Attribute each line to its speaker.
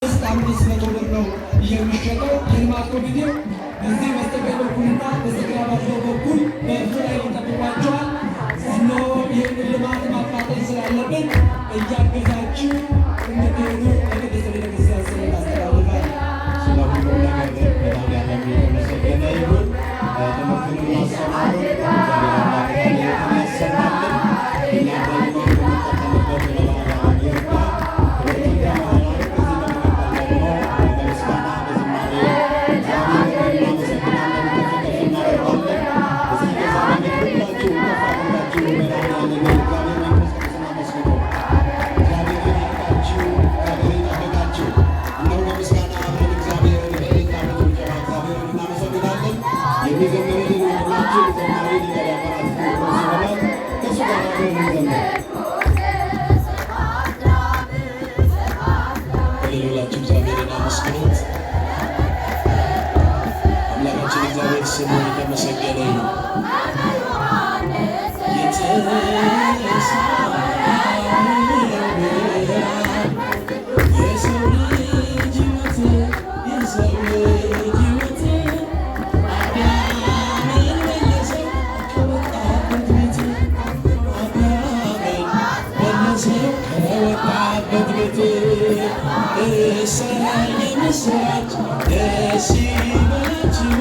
Speaker 1: 500 ብር ነው የሚሸጠው። የልማት ኮሚቴው በዚህ በስተቀኝ በኩልና በስተግራ ባለው በኩል በእርሱ ላይ ይጠብቋቸዋል። እነሆ ይህንን ልማት ማፋጠን ስላለብን እያገዛችሁ እንድትሄዱ ለቅድስት ቤተክርስቲያን ስም እናስተላልፋለን።
Speaker 2: ስለ ሁሉ ነገር በጣም ያለም የተመሰገነ ይሁን። ትምህርቱን ማሰማሩ እግዚአብሔር ያሰማልን። እኛ ደግሞ የምንጠቀምበት ለማለት ይርዳ ስሙ የተመሰገነ የሰው ልጅ አዳምን መለሰው ከወጣበት ቤት እሰይ የምስራች ደስ ይበላችሁ